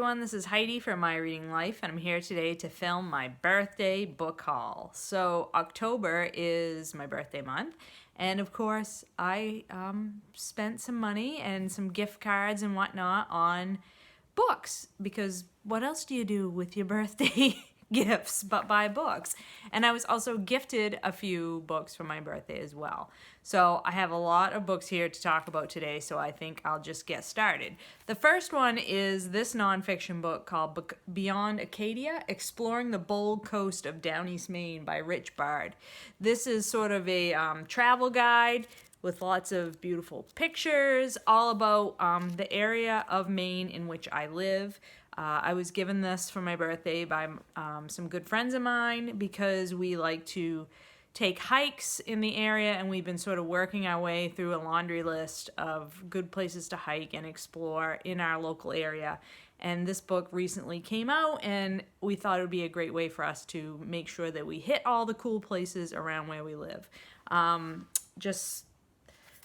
everyone, this is Heidi from My Reading Life, and I'm here today to film my birthday book haul. So October is my birthday month, and of course I spent some money and some gift cards and whatnot on books, because what else do you do with your birthday gifts but buy books? And I was also gifted a few books for my birthday as well. So I have a lot of books here to talk about today, so I think I'll just get started. The first one is this nonfiction book called Beyond Acadia, Exploring the Bold Coast of Down East Maine by Rich Bard. This is sort of a travel guide with lots of beautiful pictures, all about the area of Maine in which I live. I was given this for my birthday by some good friends of mine because we like to take hikes in the area, and we've been sort of working our way through a laundry list of good places to hike and explore in our local area. And this book recently came out, and we thought it would be a great way for us to make sure that we hit all the cool places around where we live. Just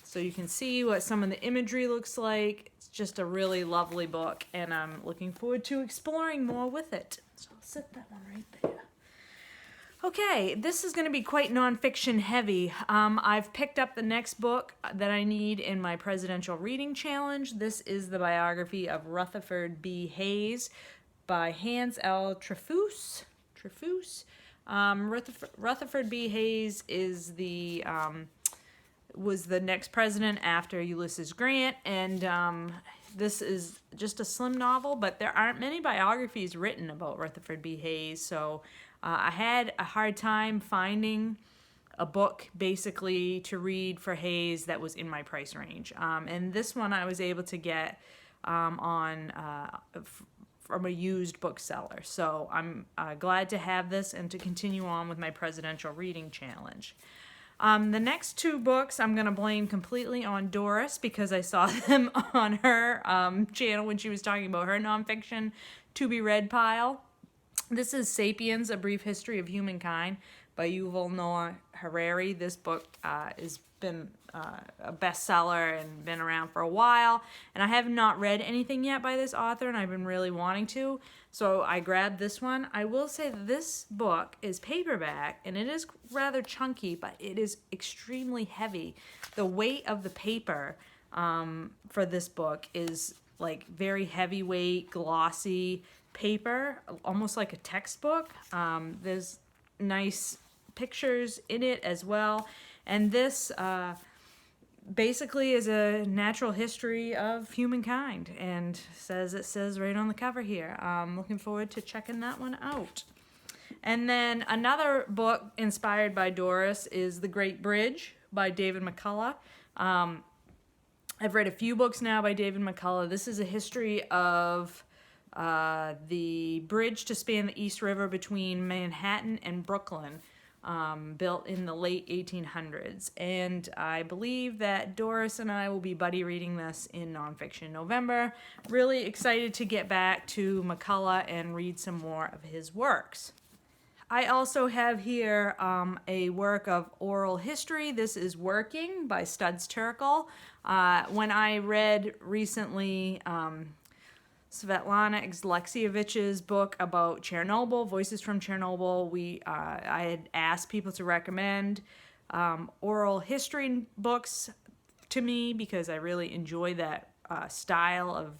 so you can see what some of the imagery looks like. It's just a really lovely book, and I'm looking forward to exploring more with it. So I'll set that one right there. Okay, this is going to be quite nonfiction heavy. I've picked up the next book that I need in my presidential reading challenge. This is the biography of Rutherford B Hayes by Hans L. Trefousse. Rutherford B Hayes is was the next president after Ulysses Grant, and this is just a slim novel, but there aren't many biographies written about Rutherford B Hayes, so I had a hard time finding a book basically to read for Hayes that was in my price range. And this one I was able to get from a used bookseller. So I'm glad to have this and to continue on with my presidential reading challenge. The next two books I'm going to blame completely on Doris, because I saw them on her channel when she was talking about her nonfiction to be read pile. This is Sapiens, A Brief History of Humankind by Yuval Noah Harari. This book has been a bestseller and been around for a while, and I have not read anything yet by this author, and I've been really wanting to, so I grabbed this one. I will say that this book is paperback, and it is rather chunky, but it is extremely heavy. The weight of the paper for this book is like very heavyweight, glossy paper, almost like a textbook. There's nice pictures in it as well, and this basically is a natural history of humankind, and it says right on the cover here. I'm looking forward to checking that one out. And then another book inspired by Doris is The Great Bridge by David McCullough. I've read a few books now by David McCullough. This is a history of the bridge to span the East River between Manhattan and Brooklyn, built in the late 1800s. And I believe that Doris and I will be buddy reading this in Nonfiction November. Really excited to get back to McCullough and read some more of his works. I also have here a work of oral history. This is Working by Studs Terkel. When I read recently Svetlana Alexievich's book about Chernobyl, Voices from Chernobyl, I had asked people to recommend oral history books to me because I really enjoy that style of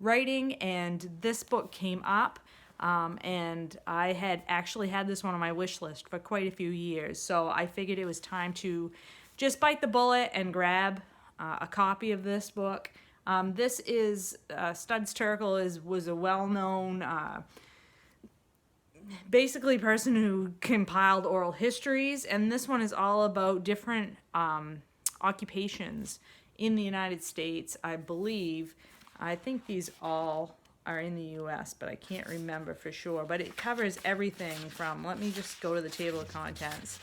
writing, and this book came up, and I had actually had this one on my wish list for quite a few years, so I figured it was time to just bite the bullet and grab a copy of this book. This is Studs Terkel was a well-known basically person who compiled oral histories, and this one is all about different occupations in the United States, I believe. I think these all are in the U.S., but I can't remember for sure. But it covers everything from, let me just go to the table of contents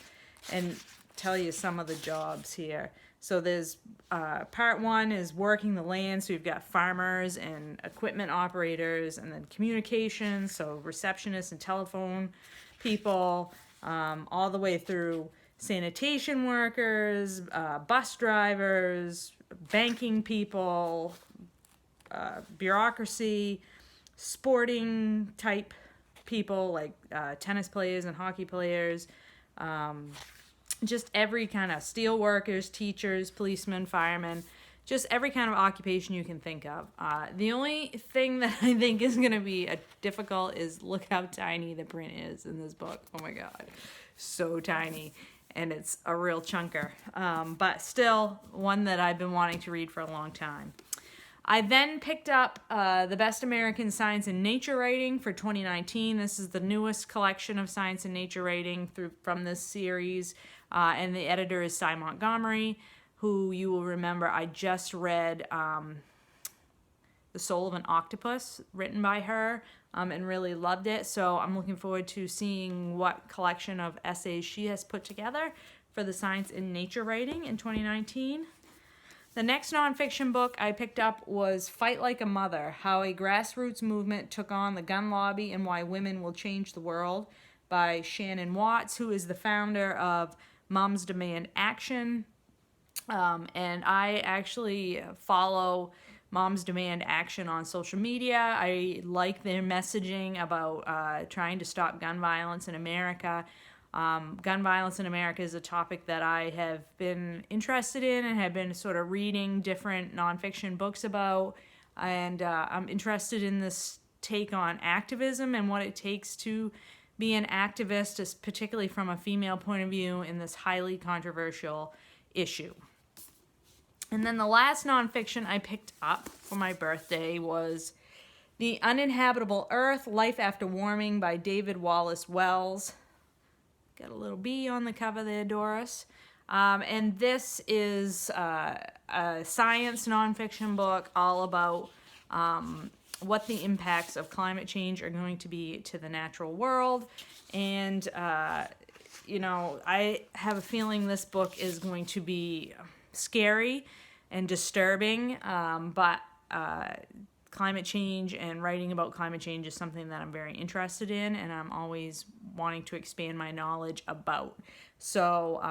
and tell you some of the jobs here. So there's part one is working the land. So you've got farmers and equipment operators, and then communications, so receptionists and telephone people, all the way through sanitation workers, bus drivers, banking people, bureaucracy, sporting type people, like tennis players and hockey players, just every kind of steel workers, teachers, policemen, firemen, just every kind of occupation you can think of. The only thing that I think is going to be difficult is look how tiny the print is in this book. Oh my God, so tiny. And it's a real chunker. But still, one that I've been wanting to read for a long time. I then picked up the Best American Science and Nature Writing for 2019. This is the newest collection of science and nature writing from this series. And the editor is Cy Montgomery, who you will remember I just read The Soul of an Octopus, written by her, and really loved it. So I'm looking forward to seeing what collection of essays she has put together for the science and nature writing in 2019. The next nonfiction book I picked up was Fight Like a Mother, How a Grassroots Movement Took on the Gun Lobby and Why Women Will Change the World, by Shannon, who is the founder of Moms Demand Action. And I actually follow Moms Demand Action on social media. I like their messaging about trying to stop gun violence in America. Gun violence in America is a topic that I have been interested in and have been sort of reading different nonfiction books about. And I'm interested in this take on activism and what it takes to be an activist, particularly from a female point of view, in this highly controversial issue. And then the last nonfiction I picked up for my birthday was The Uninhabitable Earth, Life After Warming by David Wallace-Wells. Got a little bee on the cover there, Doris. And this is a science nonfiction book all about what the impacts of climate change are going to be to the natural world. And, you know, I have a feeling this book is going to be scary and disturbing, but climate change and writing about climate change is something that I'm very interested in, and I'm always wanting to expand my knowledge about. So,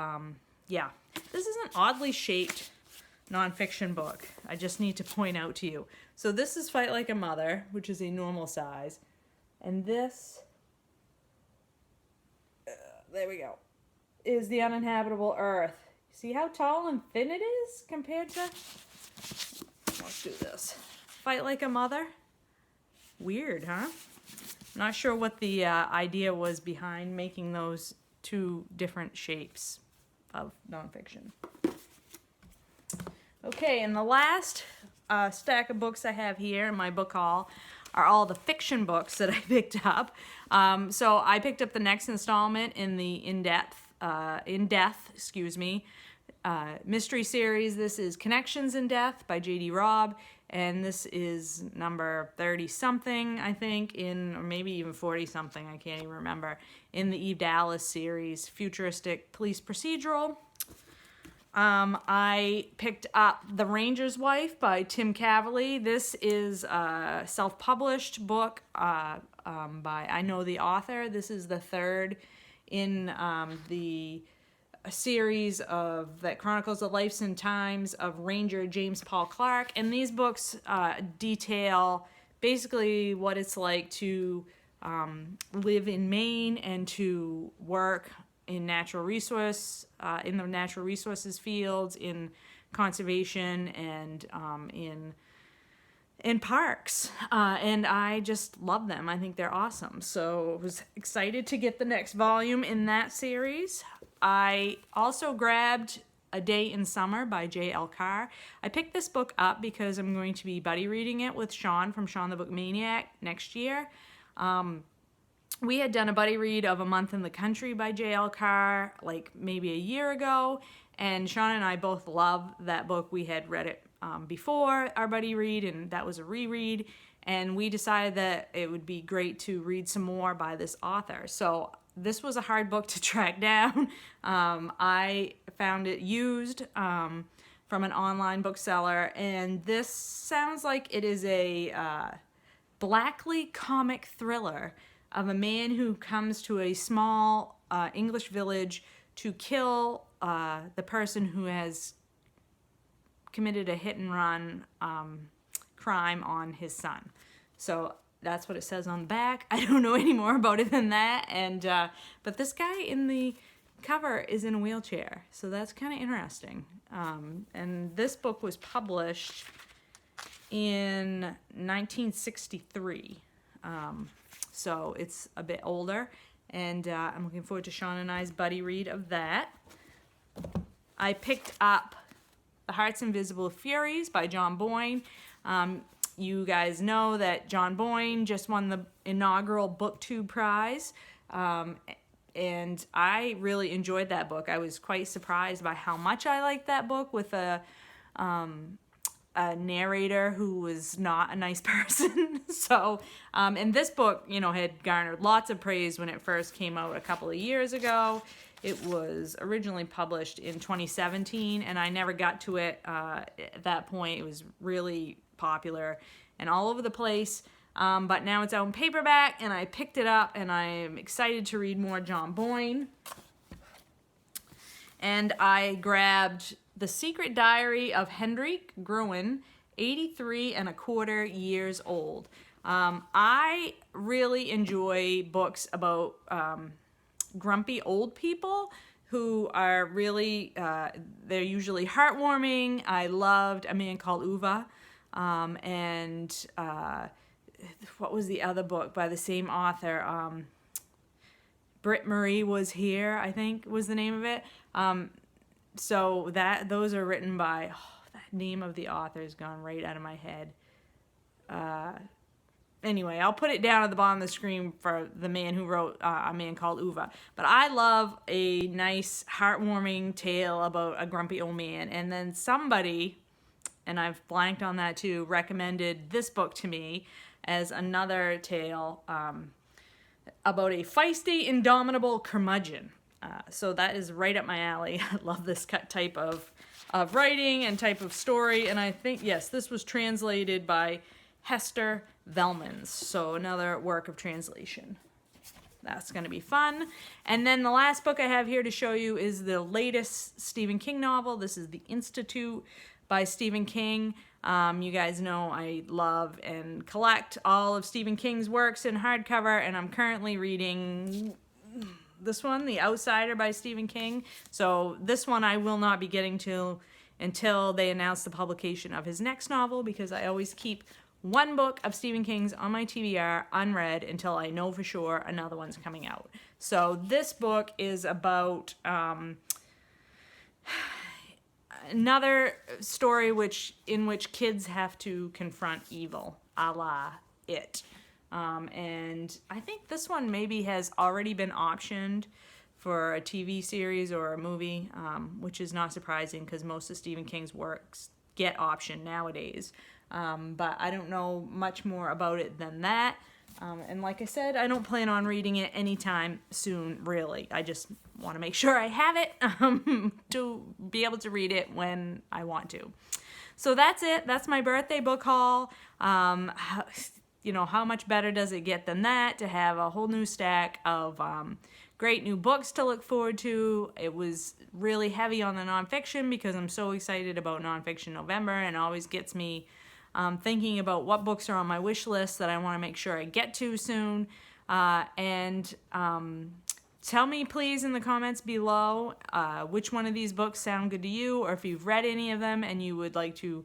yeah, this is an oddly shaped nonfiction book. I just need to point out to you. So this is Fight Like a Mother, which is a normal size, and this, there we go, is The Uninhabitable Earth. See how tall and thin it is compared to, let's do this. Fight Like a Mother. Weird, huh? Not sure what the idea was behind making those two different shapes of nonfiction. Okay, and the last stack of books I have here in my book haul are all the fiction books that I picked up. So I picked up the next installment in the In Death, mystery series. This is Connections in Death by J.D. Robb. And this is number 30-something, I think, or maybe even 40-something, I can't even remember, in the Eve Dallas series, futuristic police procedural. I picked up The Ranger's Wife by Tim Cavalley. This is a self-published book by, I know the author. This is the third in a series that chronicles the lives and times of Ranger James Paul Clark. And these books detail basically what it's like to live in Maine and to work in the natural resources fields, in conservation, and in parks. And I just love them. I think they're awesome. So I was excited to get the next volume in that series. I also grabbed A Day in Summer by J.L. Carr. I picked this book up because I'm going to be buddy reading it with Sean from Sean the Book Maniac next year. We had done a buddy read of A Month in the Country by J.L. Carr like maybe a year ago, and Sean and I both love that book. We had read it before our buddy read, and that was a reread, and we decided that it would be great to read some more by this author. So this was a hard book to track down. I found it used from an online bookseller, and this sounds like it is a blackly comic thriller of a man who comes to a small English village to kill the person who has committed a hit and run crime on his son. So that's what it says on the back. I don't know any more about it than that. And but this guy in the cover is in a wheelchair, so that's kind of interesting. And this book was published in 1963, so it's a bit older, and I'm looking forward to Sean and I's buddy read of that. I picked up The Harts Invisible Furies by John Boyne. You guys know that John Boyne just won the inaugural BookTube prize, and I really enjoyed that book. I was quite surprised by how much I liked that book, with a narrator who was not a nice person. So, and this book, you know, had garnered lots of praise when it first came out a couple of years ago. It was originally published in 2017, and I never got to it at that point. It was really popular and all over the place. But now it's out in paperback, and I picked it up, and I'm excited to read more John Boyne. And I grabbed The Secret Diary of Hendrick, Groen, 83 and a quarter years old. I really enjoy books about grumpy old people who are really, they're usually heartwarming. I loved A Man Called Yuval, and what was the other book by the same author? Britt Marie Was Here, I think was the name of it. So those are written by, that name of the author has gone right out of my head. Anyway, I'll put it down at the bottom of the screen for the man who wrote A Man Called Yuval. But I love a nice, heartwarming tale about a grumpy old man. And then somebody, and I've blanked on that too, recommended this book to me as another tale about a feisty, indomitable curmudgeon. So that is right up my alley. I love this type of writing and type of story. And I think, yes, this was translated by Hester Velmans. So another work of translation. That's going to be fun. And then the last book I have here to show you is the latest Stephen King novel. This is The Institute by Stephen King. You guys know I love and collect all of Stephen King's works in hardcover, and I'm currently reading this one, The Outsider by Stephen King. So this one I will not be getting to until they announce the publication of his next novel, because I always keep one book of Stephen King's on my TBR unread until I know for sure another one's coming out. So this book is about another story in which kids have to confront evil, a la It. And I think this one maybe has already been optioned for a TV series or a movie, which is not surprising because most of Stephen King's works get optioned nowadays. But I don't know much more about it than that. And like I said, I don't plan on reading it anytime soon, really. I just want to make sure I have it to be able to read it when I want to. So that's it. That's my birthday book haul. You know, how much better does it get than that, to have a whole new stack of great new books to look forward to. It was really heavy on the nonfiction because I'm so excited about Nonfiction November, and it always gets me thinking about what books are on my wish list that I want to make sure I get to soon. And tell me please in the comments below which one of these books sound good to you, or if you've read any of them and you would like to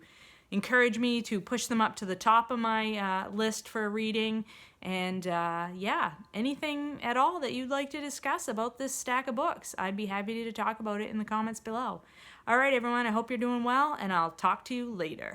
encourage me to push them up to the top of my list for reading. And yeah, anything at all that you'd like to discuss about this stack of books, I'd be happy to talk about it in the comments below. All right, everyone, I hope you're doing well, and I'll talk to you later.